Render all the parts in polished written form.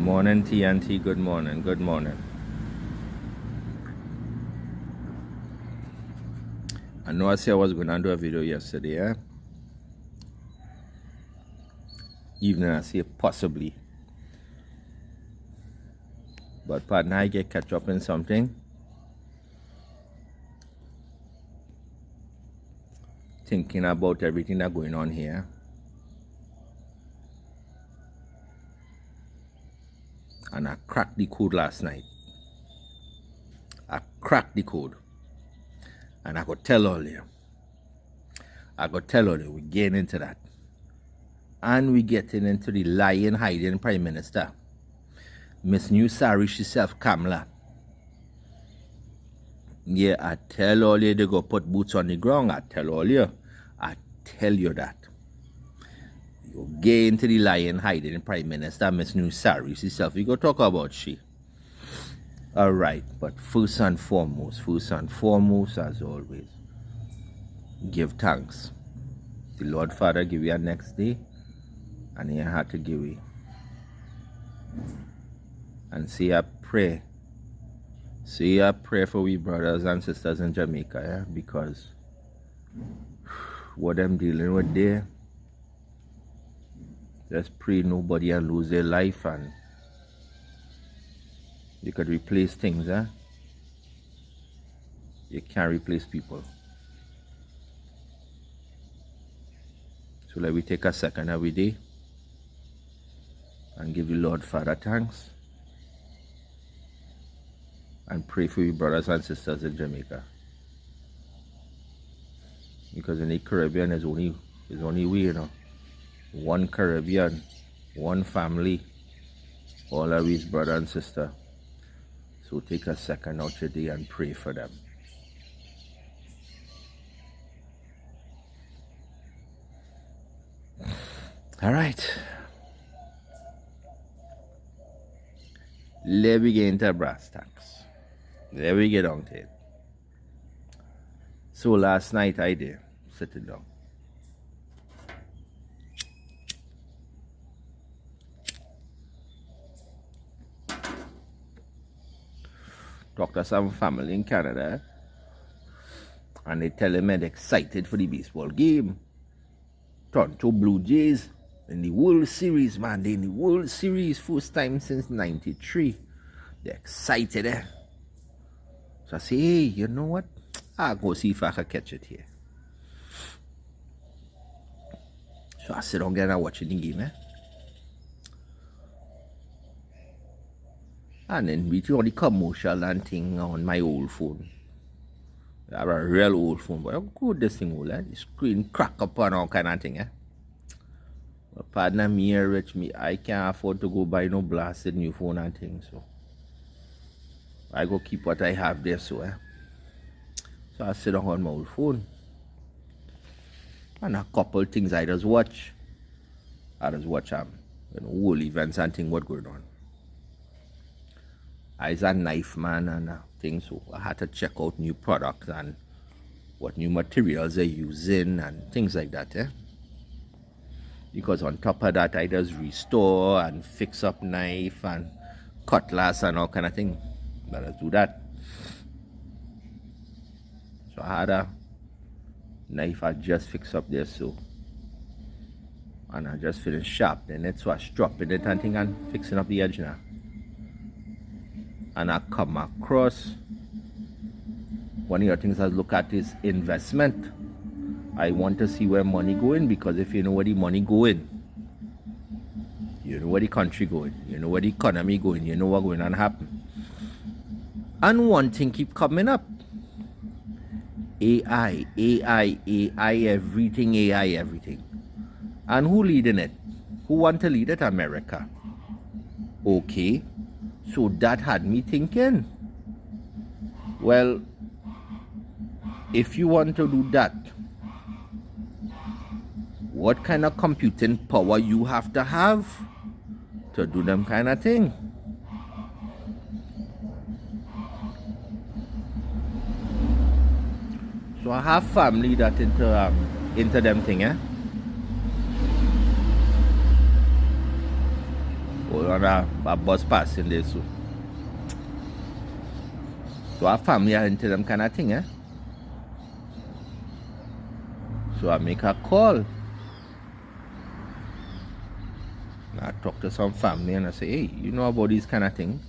morning, TNT. Good morning. Good morning. I know I said I was going to do a video yesterday, eh? Evening, I say possibly. But partner, I get catch up in something. Thinking about everything that's going on here. And I cracked the code last night. I cracked the code. And I could tell all you. We get into that. And we getting into the lying, hiding Prime Minister. Miss New Sari herself, Kamala. Yeah, I tell all you they go put boots on the ground. I tell you that. You get into the lying, hiding Prime Minister, Miss New Sari herself. We go talk about she. Alright, but first and foremost, as always, give thanks. The Lord Father give you a next day, and He had to give you. And say a prayer. Say a prayer for we brothers and sisters in Jamaica, yeah? Because what them dealing with there, just pray nobody and lose their life, and you could replace things, eh? You can't replace people. So let me take a second every day and give the Lord Father thanks and pray for your brothers and sisters in Jamaica. Because in the Caribbean is only we, you know. One Caribbean, one family, all of his brother and sister. So take a second out your day and pray for them. All right. Let me get into brass tacks. Let me get on to it. So last night I did sitting down. Talk to some family in Canada, and they tell them they're excited for the baseball game. Toronto Blue Jays in the World Series, man. They're in the World Series first time since '93. They're excited, eh? So I say, hey, you know what? I'll go see if I can catch it here. So I sit down again and watching the game, eh? And then between all the commercial and thing on my old phone. I have a real old phone, but how good this thing will, eh? The screen crack up and all kind of thing, eh? But partner, me here rich, I can't afford to go buy no blasted new phone and things, so I go keep what I have there, so eh? So I sit down on my old phone. And a couple things I just watch. Whole events and thing what going on. I's a knife man and things, so I had to check out new products and what new materials they're using and things like that, eh? Because on top of that, I just restore and fix up knife and cutlass and all kind of thing. But I do that. So I had a knife I just fixed up there, so, and I just finished sharpening it, so I stropping it and thing and fixing up the edge now. And I come across one of the things I look at is investment. I want to see where money going, because if you know where the money going, you know where the country going, you know where the economy going, you know what's going to happen. And one thing keep coming up. AI, everything. And who leading it? Who want to lead it? America. Okay. So that had me thinking, well, if you want to do that, what kind of computing power you have to do them kind of thing? So I have family that into them thing, eh? on a bus passing there, so. So our family are into them kind of thing, eh? So I make a call. I talk to some family and I say, hey, you know about these kind of things?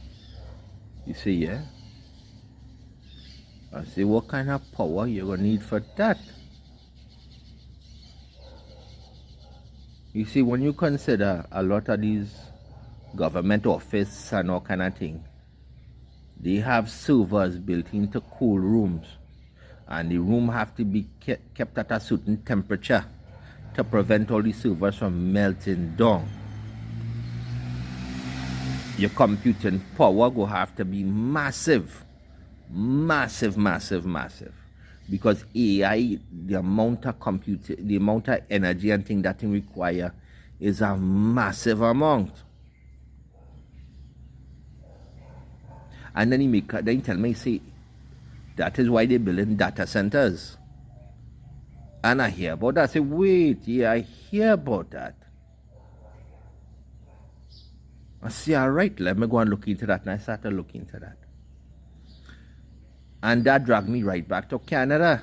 You say, yeah. I say, what kind of power you gonna need for that? You see, when you consider a lot of these government office and all kind of thing, they have servers built into cool rooms, and the room have to be kept at a certain temperature to prevent all the servers from melting down. Your computing power will have to be massive, because AI, the amount of the amount of energy and thing that it require is a massive amount. And then he tell me, say, that is why they're building data centers. And I hear about that. I say, wait, yeah, I hear about that. I say, all right, let me go and look into that. And I started looking into that. And that dragged me right back to Canada.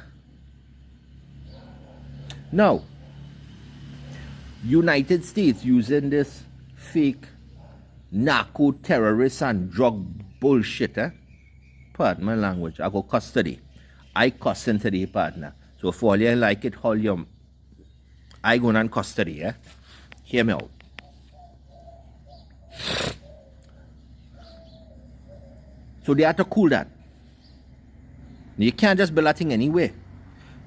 Now, United States using this fake narco terrorist and drug bullshit, eh? Pardon my language. I go custody. I cuss into the partner. So for all you like it, all you, I go on custody, eh? Hear me out. So they have to cool that. You can't just build a thing anyway.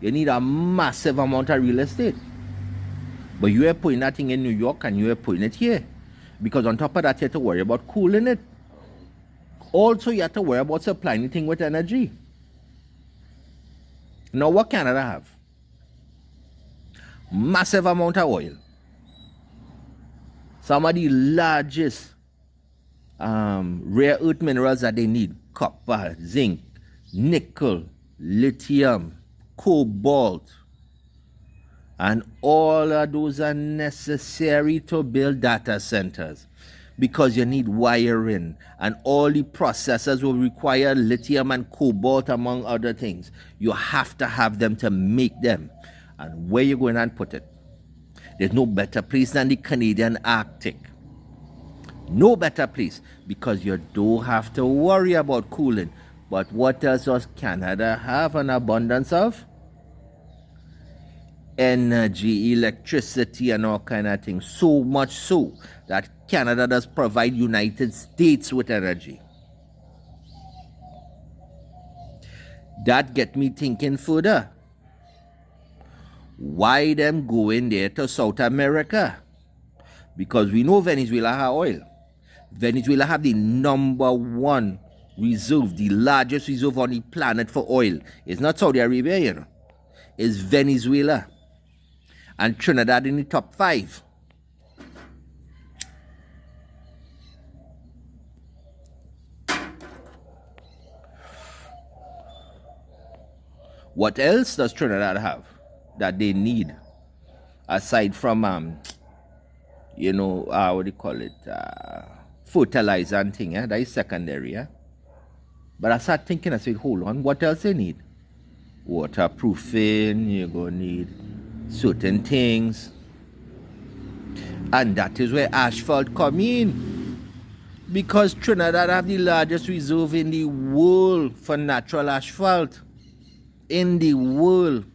You need a massive amount of real estate. But you are putting that thing in New York and you are putting it here. Because on top of that, you have to worry about cooling it. Also, you have to worry about supplying the thing with energy. Now, what Canada have? Massive amount of oil. Some of the largest rare earth minerals that they need. Copper, zinc, nickel, lithium, cobalt. And all of those are necessary to build data centers. Because you need wiring, and all the processors will require lithium and cobalt, among other things. You have to have them to make them. And where you going and put it? There's no better place than the Canadian Arctic. No better place, because you don't have to worry about cooling. But what else does Canada have an abundance of? Energy, electricity, and all kind of things. So much so that Canada does provide United States with energy. That get me thinking further. Why them going there to South America? Because we know Venezuela have oil. Venezuela have the #1 reserve, the largest reserve on the planet for oil. It's not Saudi Arabia, you know. It's Venezuela. And Trinidad in the top 5. What else does Trinidad have that they need? Aside from, what do you call it? Fertilizer and thing, that is secondary, But I started thinking, I said, hold on, what else they need? Waterproofing, you're going to need certain things. And that is where asphalt come in. Because Trinidad have the largest reserve in the world for natural asphalt. In the world.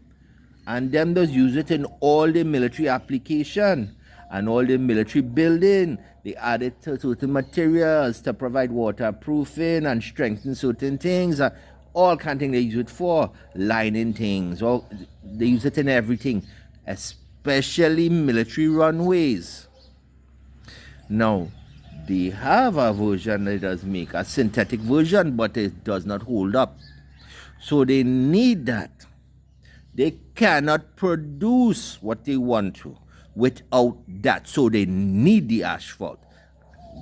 And them does use it in all the military application and all the military building. They add it to certain materials to provide waterproofing and strengthen certain things. All kind of things they use it for. Lining things. They use it in everything. Especially military runways. Now, they have a version that does make a synthetic version, but it does not hold up. So they need that. They cannot produce what they want to without that. So they need the asphalt.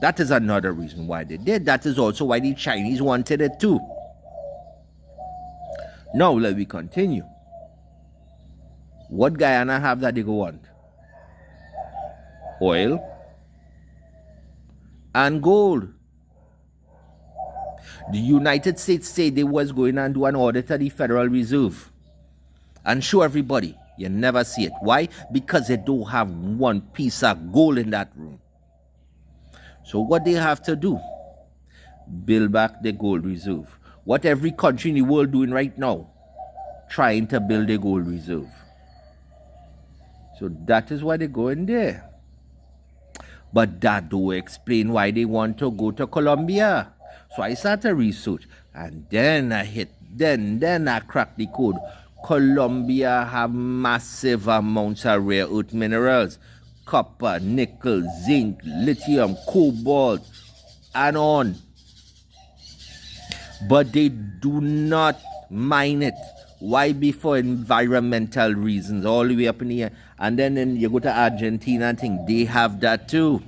That is another reason why they did. That is also why the Chinese wanted it too. Now let me continue. What Guyana have that they go want? Oil, and gold. The United States said they was going to do an audit of the Federal Reserve and show everybody. You never see it. Why? Because they don't have one piece of gold in that room. So what they have to do, build back the gold reserve. What every country in the world doing right now, trying to build a gold reserve. So that is why they go in there. But that don't explain why they want to go to Colombia. So I started research, and then I cracked the code. Colombia have massive amounts of rare earth minerals. Copper, nickel, zinc, lithium, cobalt, and on. But they do not mine it. Why? For environmental reasons, all the way up in the air. And then you go to Argentina and think they have that too.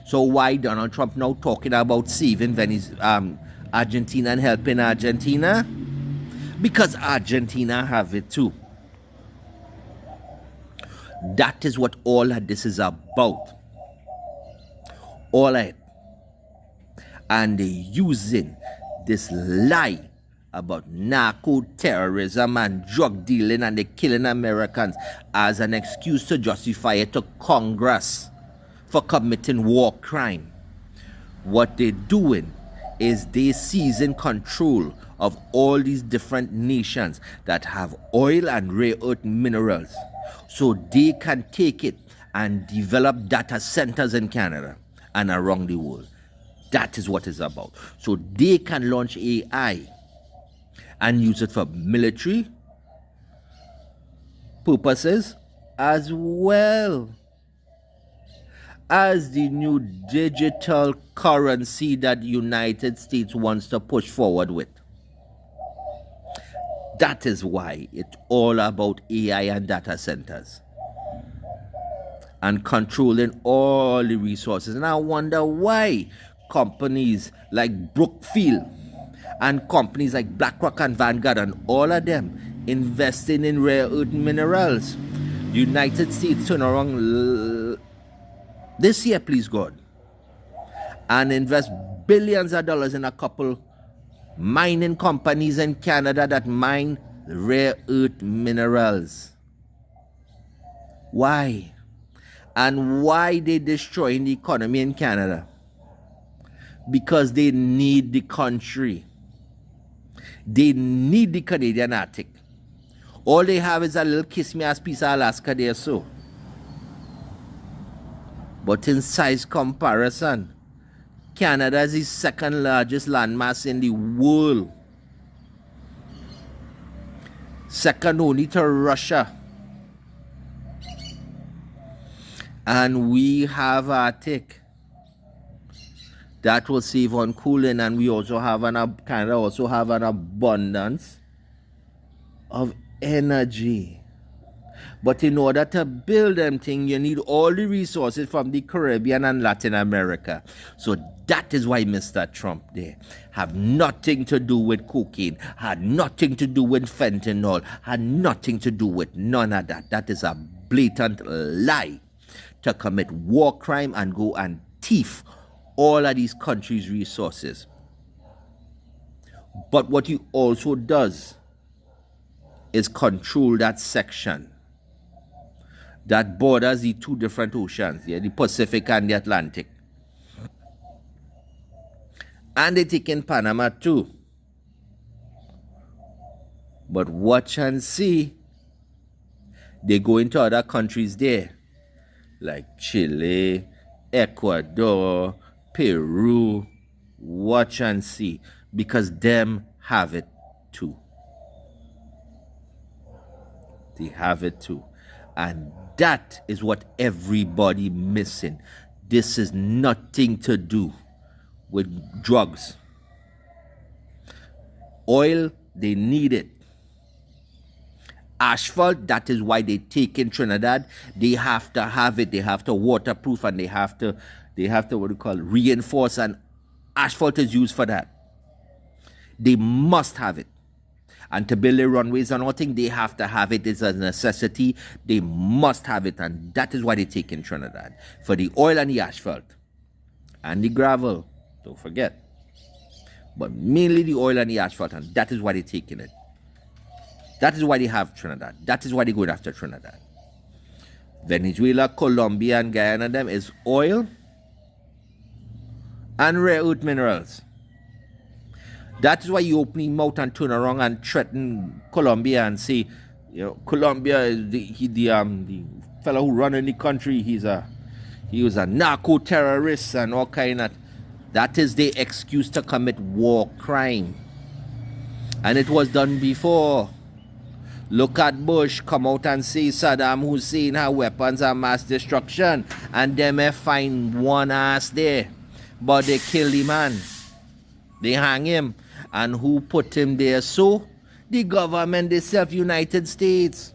So why Donald Trump now talking about saving Argentina and helping Argentina? Because Argentina have it too. That is what all of this is about. All of it. And they're using this lie about narco-terrorism and drug dealing and they killing Americans as an excuse to justify it to Congress for committing war crime. What they're doing is they seizing control of all these different nations that have oil and rare earth minerals, so they can take it and develop data centers in Canada and around the world. That is what it's about. So they can launch AI and use it for military purposes as well as the new digital currency that the United States wants to push forward with. That is why it's all about AI and data centers and controlling all the resources. And I wonder why companies like Brookfield and companies like BlackRock and Vanguard and all of them investing in rare earth minerals. The United States turn around this year, please God, and invest billions of dollars in a couple mining companies in Canada that mine rare earth minerals. Why? And why they destroying the economy in Canada? Because they need the country. They need the Canadian Arctic. All they have is a little kiss-me-ass piece of Alaska there, so. But in size comparison, Canada is the second largest landmass in the world. Second only to Russia. And we have Arctic. That will save on cooling, and we also have Canada also have an abundance of energy. But in order to build them things, you need all the resources from the Caribbean and Latin America. So that is why Mr. Trump there have nothing to do with cocaine, had nothing to do with fentanyl, had nothing to do with none of that. That is a blatant lie to commit war crime and go and thief all of these countries' resources. But what he also does is control that section that borders the two different oceans, the Pacific and the Atlantic. And they take in Panama too. But watch and see, they go into other countries there, like Chile, Ecuador, Peru. Watch and see, because them have it too. They have it too. And that is what everybody missing. This is nothing to do with drugs. Oil, they need it. Asphalt, that is why they take in Trinidad. They have to have it. They have to waterproof, and they have to what do you call it, reinforce, and asphalt is used for that. They must have it. And to build the runways and all things, they have to have it. It's a necessity. They must have it. And that is why they take in Trinidad, for the oil and the asphalt. and the gravel. Don't forget. But mainly the oil and the asphalt, and that is why they're taking it. That is why they have Trinidad. That is why they're going after Trinidad. Venezuela, Colombia, and Guyana, them is oil and rare earth minerals. That is why you open your mouth and turn around and threaten Colombia and say, you know, Colombia is the fellow who run in the country. He was a narco terrorist and all kind of. That is the excuse to commit war crime, and it was done before. Look at Bush come out and say Saddam Hussein had weapons of mass destruction, and they may find one ass there, but they kill the man. They hang him, and who put him there? So the government itself, United States.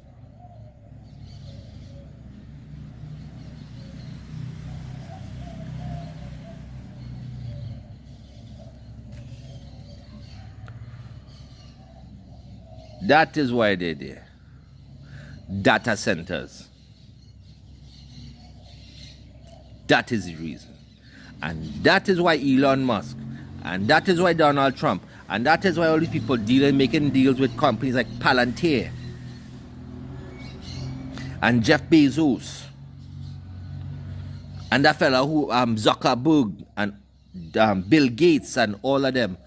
That is why they're there. Data centers. That is the reason. And that is why Elon Musk, and that is why Donald Trump, and that is why all these people making deals with companies like Palantir and Jeff Bezos and that fella who Zuckerberg and Bill Gates and all of them.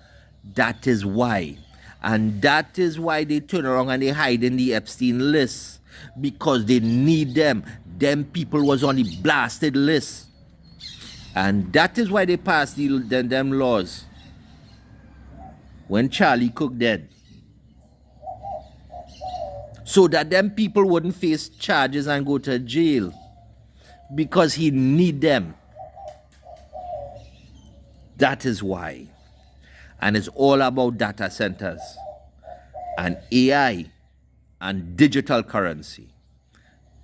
That is why. And that is why they turn around and they hide in the Epstein list, because they need them. Them people was on the blasted list. And that is why they passed them laws when Charlie Cook dead, so that them people wouldn't face charges and go to jail, because he need them. That is why. And it's all about data centers and AI and digital currency.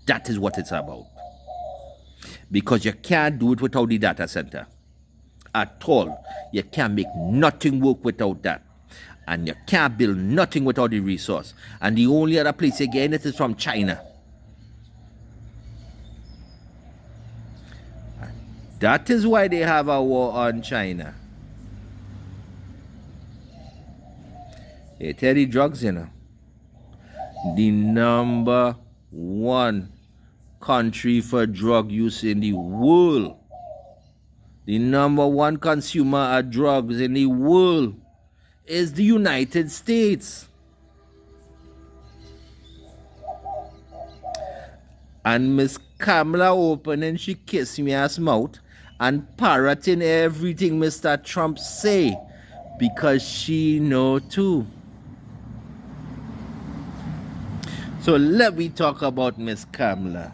That is what it's about. Because you can't do it without the data center at all. You can't make nothing work without that. And you can't build nothing without the resource. And the only other place you get it is from China. That is why they have a war on China. They tell the drugs, you know. The number one country for drug use in the world. The number one consumer of drugs in the world is the United States. And Miss Kamala opening, she kissed me ass mouth and parroting everything Mr. Trump say, because she know too. So let me talk about Miss Kamala.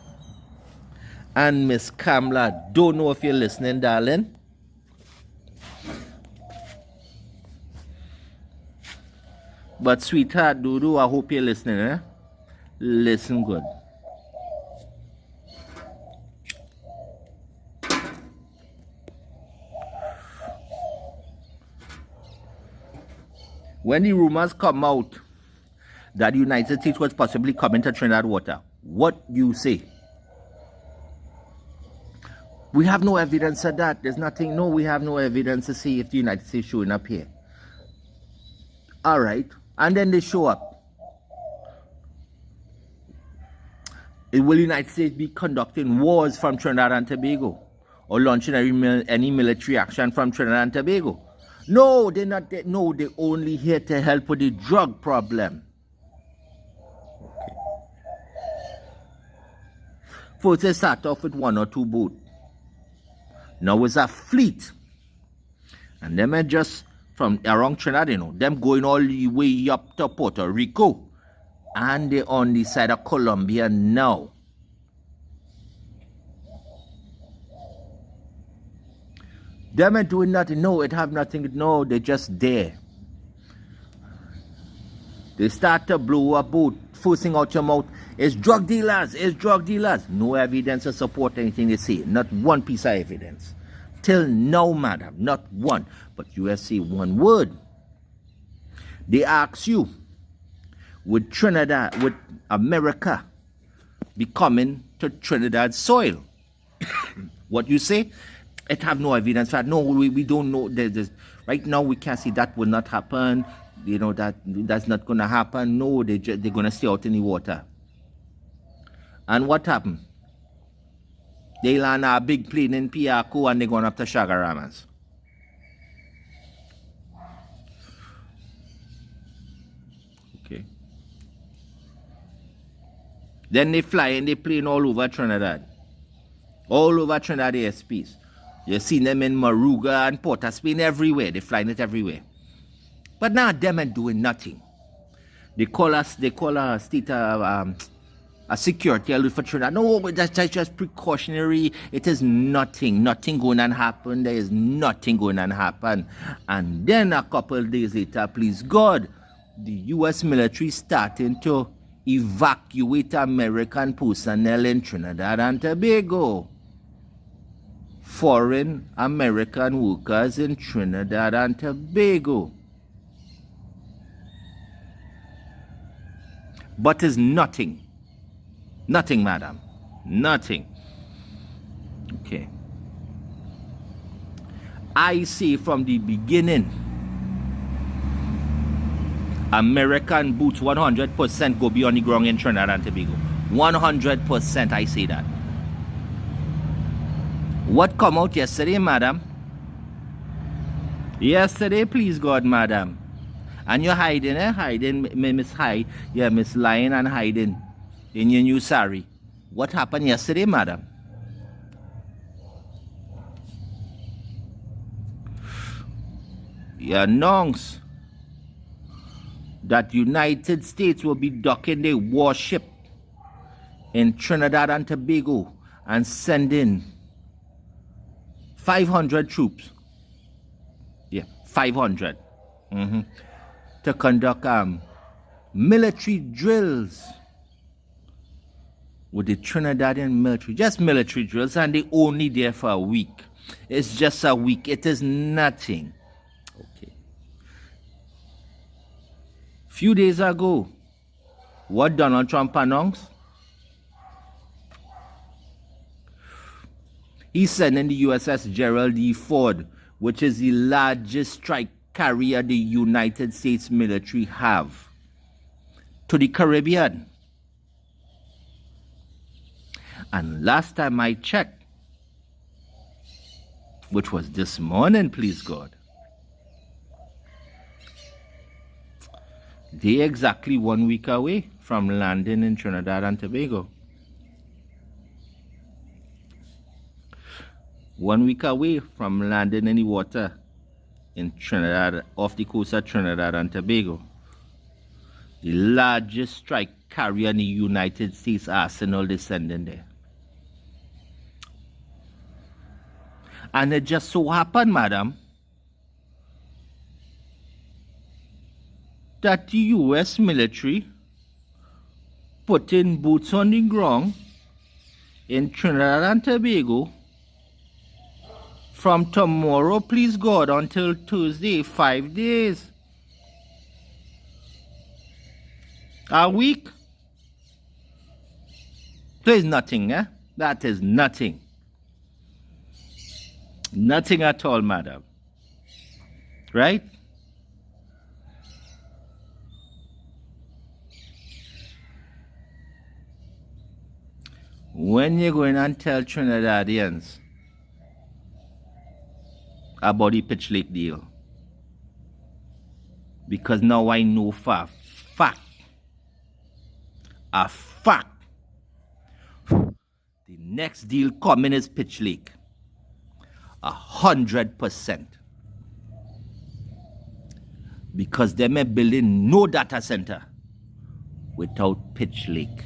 And Miss Kamala, don't know if you're listening, darling. But sweetheart, Dudu, I hope you're listening, eh? Listen good. When the rumors come out that the United States was possibly coming to Trinidad water, what you say? We have no evidence of that. There's nothing. No, we have no evidence to see if the United States showing up here. All right. And then they show up. Will the United States be conducting wars from Trinidad and Tobago? Or launching any military action from Trinidad and Tobago? No, they're not. No, they're only here to help with the drug problem. Okay. First, they start off with 1 or 2 boats. Now it's a fleet. And them are just from around Trinidad, you know, them going all the way up to Puerto Rico. And they're on the side of Colombia now. Them are doing nothing. No, it have nothing. No, they're just there. They start to blow a boat, forcing out your mouth. It's drug dealers. It's drug dealers. No evidence to support anything they say. Not one piece of evidence. Till now, madam. Not one. But you say one word. They ask you, would Trinidad, would America be coming to Trinidad soil? What you say? It have no evidence for that. No, we don't know. Right now, we can't see that will not happen. You know, that's not going to happen. No, they're going to stay out in the water. And what happened? They land a big plane in Piaco and they're going up to Shagaramas. Okay. Then they fly in the plane all over Trinidad. All over Trinidad ASPs. You see them in Moruga and Port of Spain everywhere. They're flying it everywhere. But now them ain't doing nothing. They call a state of a security alert for Trinidad. No, but that's just precautionary. It is nothing. Nothing going to happen. There is nothing going to happen. And then a couple of days later, please God, the U.S. military starting to evacuate American personnel in Trinidad and Tobago. Foreign American workers in Trinidad and Tobago. But it's nothing. Nothing, madam. Nothing. Okay. I say from the beginning, American boots 100% go be on the ground in Trinidad and Tobago. 100% I say that. What come out yesterday, madam? Yesterday, please God, madam. And you're hiding, hiding, Miss Hide. Yeah, Miss Lying and hiding in your new sari. What happened yesterday, madam? You announce that United States will be docking their warship in Trinidad and Tobago and sending 500 troops. Yeah, 500. To conduct military drills with the Trinidadian military. Just military drills, and they only there for a week. It's just a week. It is nothing. Okay. Few days ago, what Donald Trump announced? He's sending the USS Gerald D. Ford, which is the largest strike carrier the United States military have, to the Caribbean. And last time I checked, which was this morning, please God, they're exactly 1 week away from landing in Trinidad and Tobago. 1 week away from landing in the water in Trinidad, off the coast of Trinidad and Tobago. The largest strike carrier in the United States arsenal descending there. And it just so happened, madam, that the U.S. military putting boots on the ground in Trinidad and Tobago from tomorrow, please God, until Tuesday, 5 days. A week. There is nothing, eh? That is nothing. Nothing at all, madam. Right? When you're going and tell Trinidadians about the Pitch Lake deal, because now I know for a fact, the next deal coming is Pitch Lake. 100%. Because they may building no data center without Pitch Lake.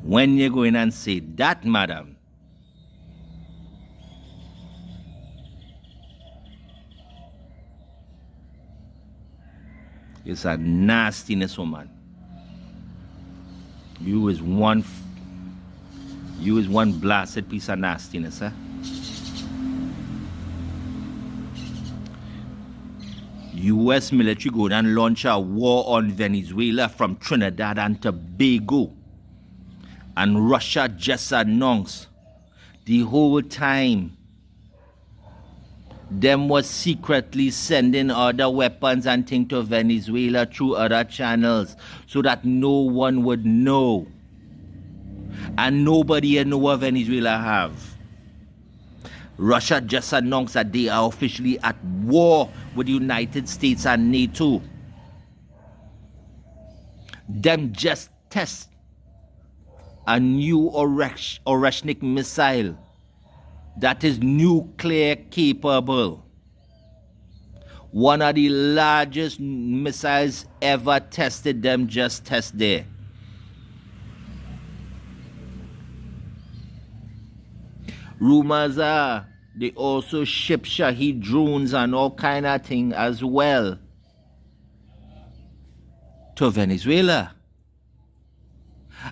When you go in and say that, madam, it's a nastiness, woman. You is one blasted piece of nastiness, eh? U.S. military go and launch a war on Venezuela from Trinidad and Tobago. And Russia just announced the whole time them was secretly sending other weapons and things to Venezuela through other channels so that no one would know. And nobody know what Venezuela have. Russia just announced that they are officially at war with the United States and NATO. Them just test a new Oreshnik missile that is nuclear capable. One of the largest missiles ever tested, them just test there. Rumors are they also ship Shahed drones and all kind of thing as well to Venezuela.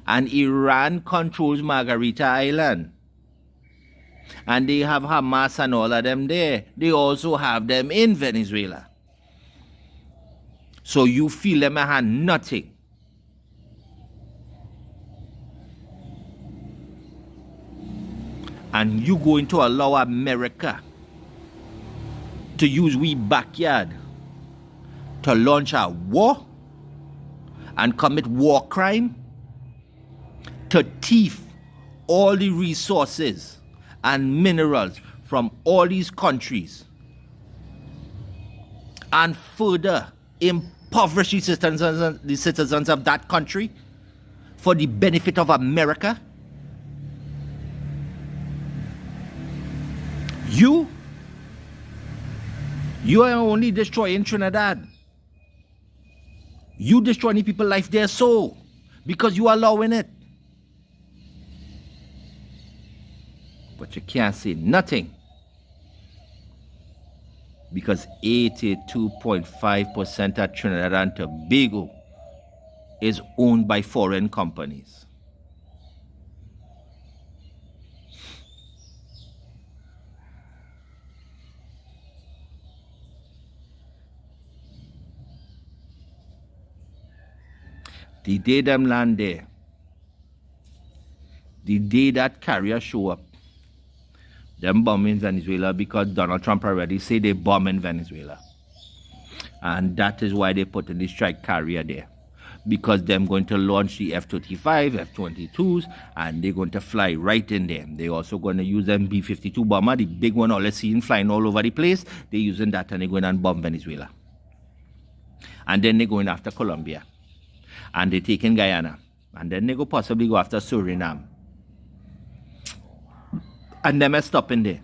And Iran controls Margarita Island. And they have Hamas and all of them there. They also have them in Venezuela. So you feel them have nothing. And you going to allow America to use we backyard to launch a war and commit war crime, to thief all the resources and minerals from all these countries and further impoverish the citizens of that country for the benefit of America. You are only destroying Trinidad. You destroying people's life there so because you are allowing it. But you can't say nothing because 82.5% of Trinidad and Tobago is owned by foreign companies. The day them land there, the day that carrier show up, them bombing Venezuela because Donald Trump already said they bomb in Venezuela. And that is why they put in the strike carrier there. Because them going to launch the F-35, F-22s, and they're going to fly right in there. They're also going to use them B-52 bomber, the big one all seen flying all over the place. They're using that and they're going and bomb Venezuela. And then they're going after Colombia. And they're taking Guyana. And then they go possibly go after Suriname. And them are stopping there.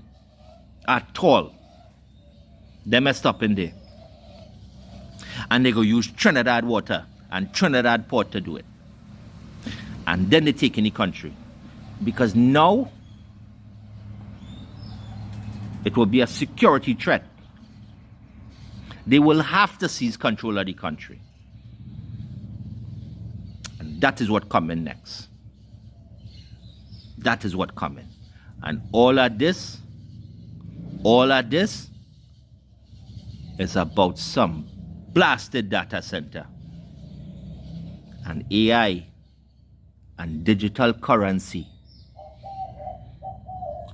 At all. Them are stopping there. And they go use Trinidad water and Trinidad port to do it. And then they take in the country. Because now it will be a security threat. They will have to seize control of the country. And that is what coming next. That is what coming. And all of this is about some blasted data center and AI and digital currency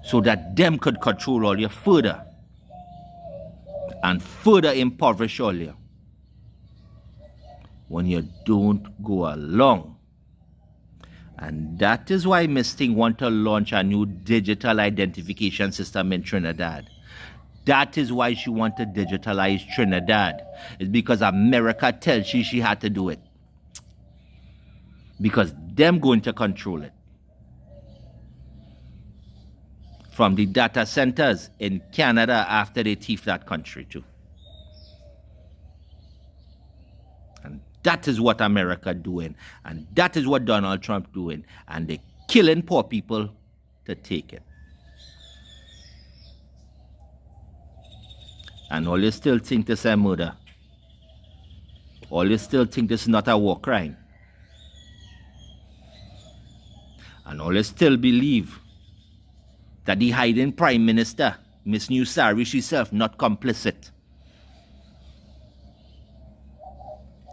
so that them could control all you further and further impoverish all you when you don't go along. And that is why Miss Thing want to launch a new digital identification system in Trinidad. That is why she want to digitalize Trinidad. It's because America tells she had to do it. Because them going to control it. From the data centers in Canada after they thief that country too. And that is what America doing. And that is what Donald Trump doing. And they killing poor people to take it. And all you still think this is a murder. All you still think this is not a war crime. And all you still believe that the hiding Prime Minister, Miss Newsari herself, not complicit.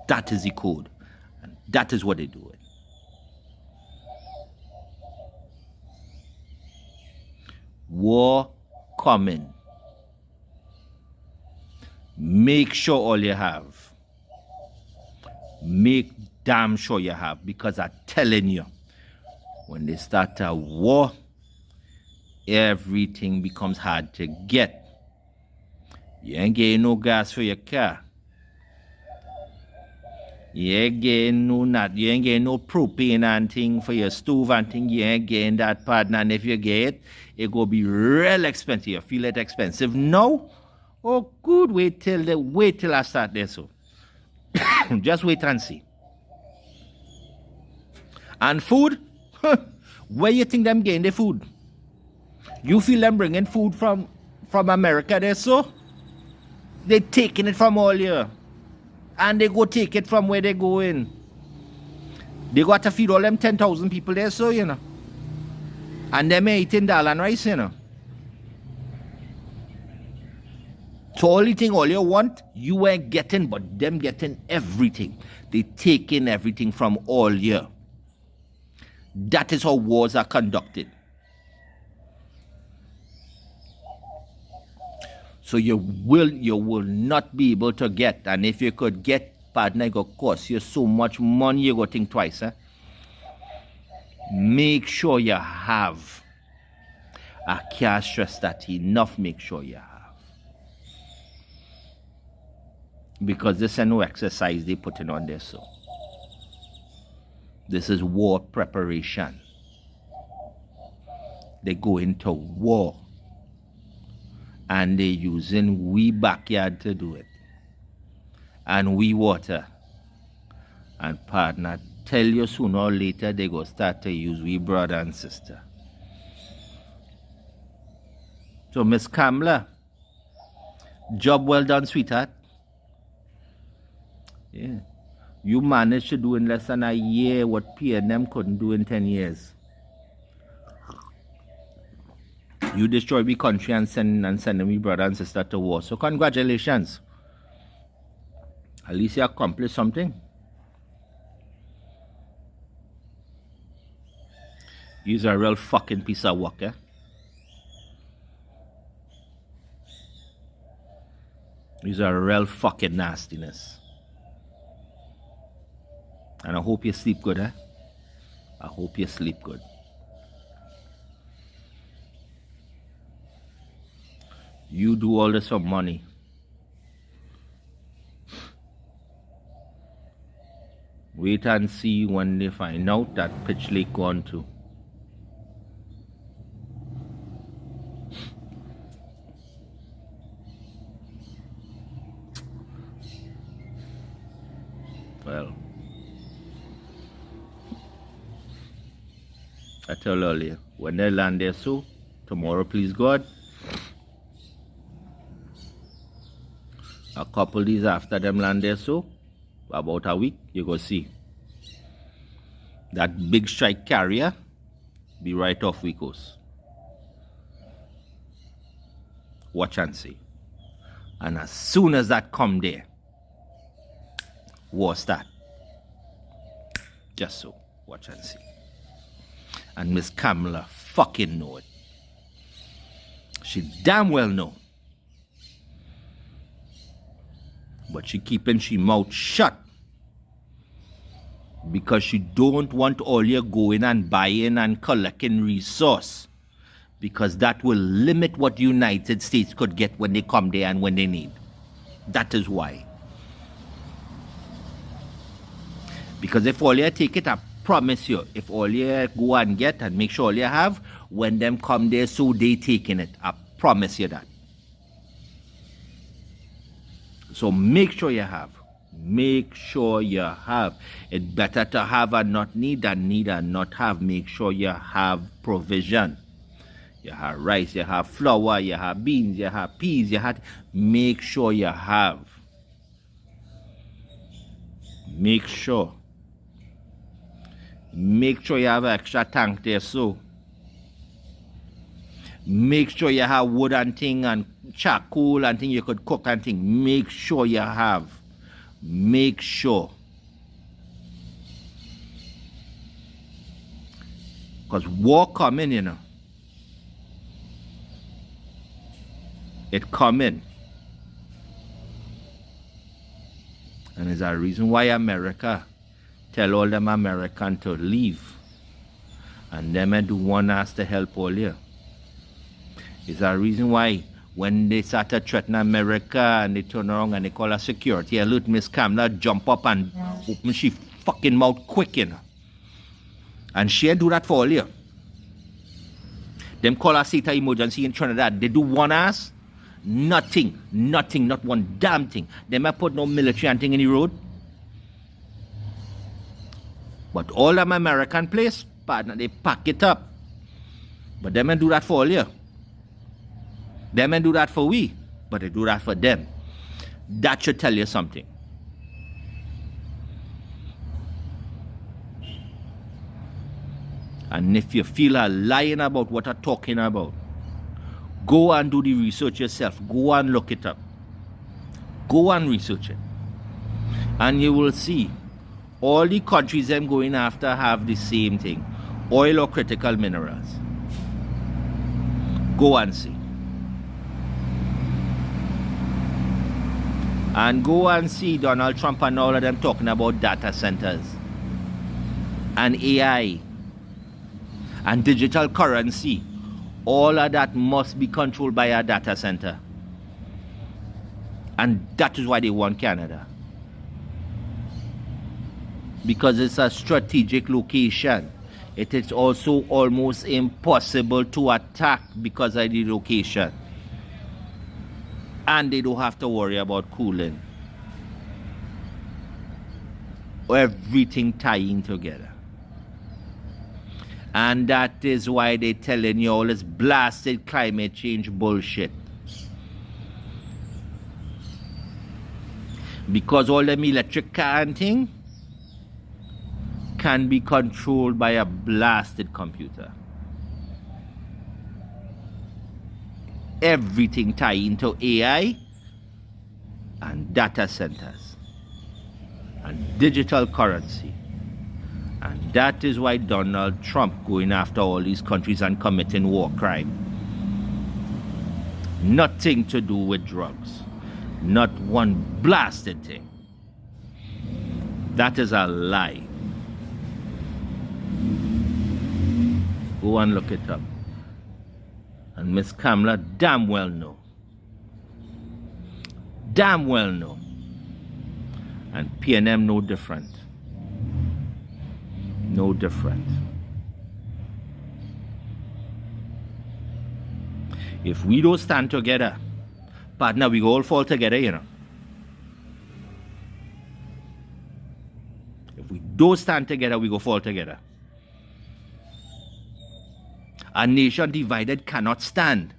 That is the code. And that is what they're doing. war coming. Make sure all you have. Make damn sure you have, because I'm telling you, when they start a war, everything becomes hard to get. You ain't getting no gas for your car. You ain't getting no propane and thing for your stove and thing. You ain't getting that partner. And if you get it, it go be real expensive. You feel it expensive now? Oh, good. Wait till I start there. So just wait and see. And food? Where you think them getting the food? You feel them bringing food from America there, so? They taking it from all here. And they go take it from where they go in. They got to feed all them 10,000 people there, so, you know. And them eating dal and rice, you know. So only thing all you want, you ain't getting, but them getting everything. They taking everything from all here. That is how wars are conducted. So you will not be able to get, and if you could get, partner, it will cost you so much money, you go think twice. Make sure you have. I can't stress that enough. Make sure you have. Because this is no exercise they putting on there, so. This is war preparation. They go into war. And they're using we backyard to do it. And we water. And partner, tell you sooner or later they go start to use we brother and sister. So Miss Kamla, job well done, sweetheart. Yeah. You managed to do in less than a year what P&M couldn't do in 10 years. You destroy the country and send me brother and sister to war. So congratulations. At least you accomplished something. You're a real fucking piece of work, eh? You're a real fucking nastiness. And I hope you sleep good, eh? I hope you sleep good. You do all this for money. Wait and see when they find out that Pitch Lake gone too. Well, I tell you earlier, when they land there, so tomorrow, please God, a couple days after them land there, so about a week, you go see that big strike carrier be right off we coast. Watch and see. And as soon as that come there, war start. Just so. Watch and see. And Miss Kamala fucking know it. She damn well know. But she keeping she mouth shut. Because she don't want all you going and buying and collecting resource. Because that will limit what the United States could get when they come there and when they need. That is why. Because if all you take it, I promise you, if all you go and get and make sure all you have, when them come there, so they taking it. I promise you that. So make sure you have. Make sure you have. It's better to have and not need than need and not have. Make sure you have provision. You have rice, you have flour, you have beans, you have peas, you have... Make sure you have. Make sure. Make sure you have an extra tank there, so. Make sure you have wood and thing and charcoal and thing you could cook and thing. Make sure you have. Make sure. Because war coming, you know. It coming. And there's a reason why America tell all them American to leave. And them do one has to help all here. It's a reason why when they start to threaten America and they turn around and they call a security alert, Miss Kamala jump up and open she fucking mouth quick, you know. And she do that for all here. Them call a state of emergency in Trinidad. They do one ass, nothing, not one damn thing. They might put no military and thing in the road. But all them American place, partner, they pack it up. But them and do that for all here. Them and do that for we, but they do that for them. That should tell you something. And if you feel like lying about what I'm talking about, go and do the research yourself. Go and look it up. Go and research it. And you will see all the countries them going after have the same thing. Oil or critical minerals. Go and see. And go and see Donald Trump and all of them talking about data centers and AI and digital currency. All of that must be controlled by a data center. And that is why they want Canada. Because it's a strategic location. It is also almost impossible to attack because of the location. And they don't have to worry about cooling. Everything tying together. And that is why they're telling you all this blasted climate change bullshit. Because all them electric car and thing can be controlled by a blasted computer. Everything tie into AI and data centers and digital currency. And that is why Donald Trump going after all these countries and committing war crime. Nothing to do with drugs. Not one blasted thing. That is a lie. Go and look it up. And Miss Kamala damn well know. Damn well know. And PNM no different. No different. If we don't stand together, partner, we all fall together, you know. If we don't stand together, we go fall together. A nation divided cannot stand.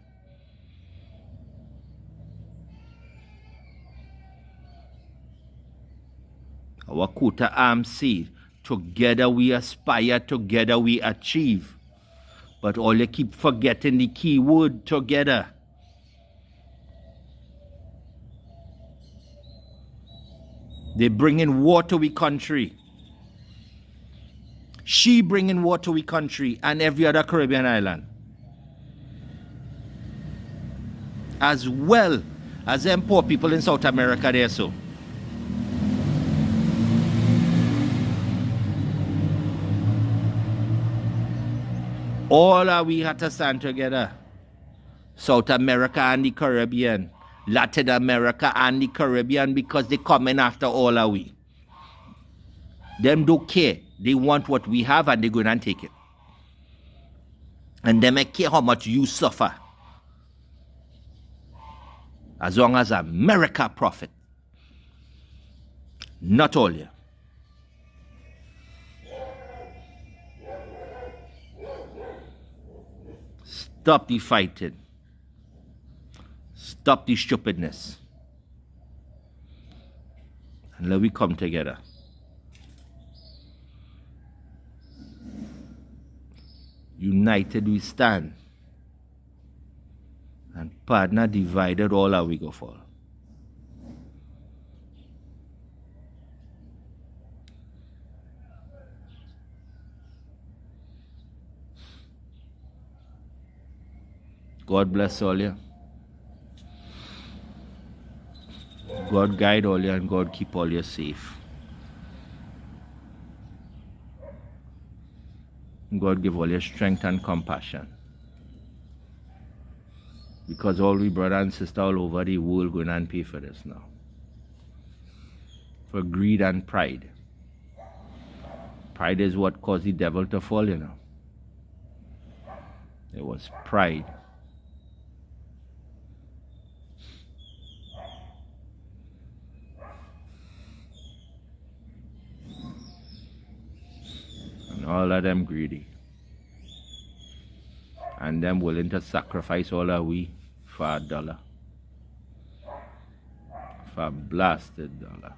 Our quota arms say, together we aspire, together we achieve. But all you keep forgetting the key word, together. They bring in war to we country. She bringing war to we country and every other Caribbean island. As well as them poor people in South America there so. All of we have to stand together. South America and the Caribbean. Latin America and the Caribbean, because they coming after all of we. Them don't care. They want what we have and they're going to take it. And they may care how much you suffer. As long as America profit. Not all you. Stop the fighting. Stop the stupidness. And let we come together. United we stand. And partner divided, all our we go fall. God bless all you. God guide all you and God keep all you safe. God give all you strength and compassion. Because all we brother and sister all over the world going and pay for this now. For greed and pride. Pride is what caused the devil to fall, you know. It was pride. And all of them greedy. And them willing to sacrifice all of we for $1. For a blasted dollar.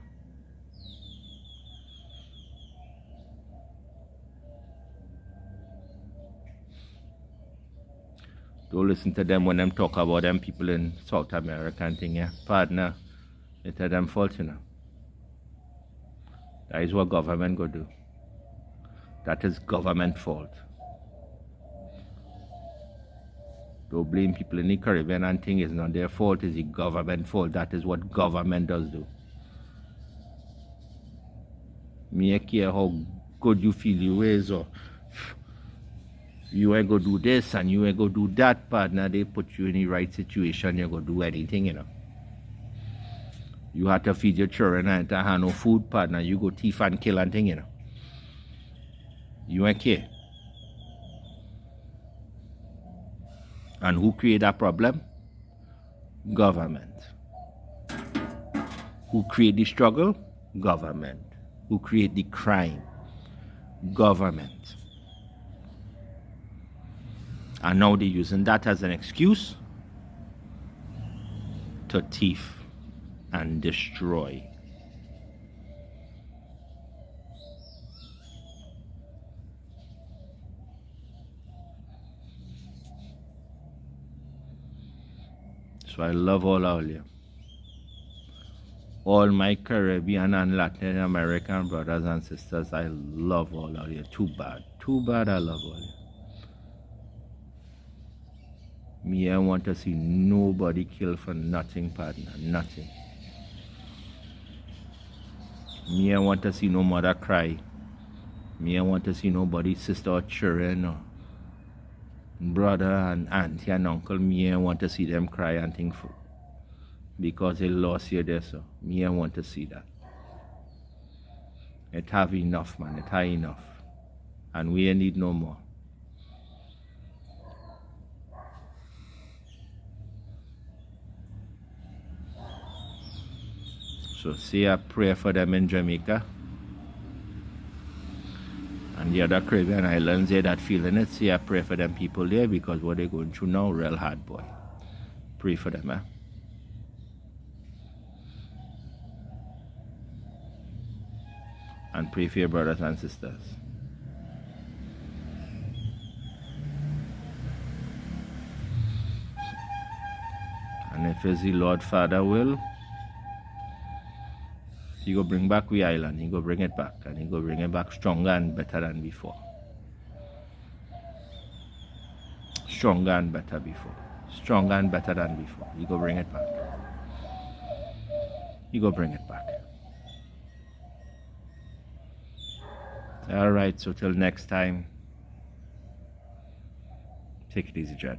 Don't listen to them when them talk about them people in South America and thing, yeah. Partner, it's them fault, you know. That is what government go do. That is government fault. Don't blame people in the Caribbean and thing. It's not their fault, it's the government fault. That is what government does do. Me I care how good you feel you is, or you ain't go do this and you ain't go do that, partner. They put you in the right situation, you go do anything, you know. You have to feed your children and to have no food, partner. You go thief and kill and thing, you know. You ain't care. And who create that problem? Government. Who create the struggle? Government. Who create the crime? Government. And now they're using that as an excuse to thief and destroy. So I love all of you. All my Caribbean and Latin American brothers and sisters, I love all of you. Too bad. Too bad I love all of you. Me, I want to see nobody killed for nothing, partner. Nothing. Me, I want to see no mother cry. Me, I want to see nobody, sister or children or brother and auntie and uncle. Me, I want to see them cry and think for, because they lost you there, so me, I want to see that. It have enough, man. It have enough. And we need no more. So say a prayer for them in Jamaica and the other Caribbean islands there that feeling it. Say a prayer for them people there, because what they're going through now, real hard, boy. Pray for them, eh? And pray for your brothers and sisters. And if it's the Lord Father will, He go bring back the island. He go bring it back, and he go bring it back stronger and better than before. Stronger and better before. Stronger and better than before. He go bring it back. He go bring it back. All right, so till next time, take it easy, Jed.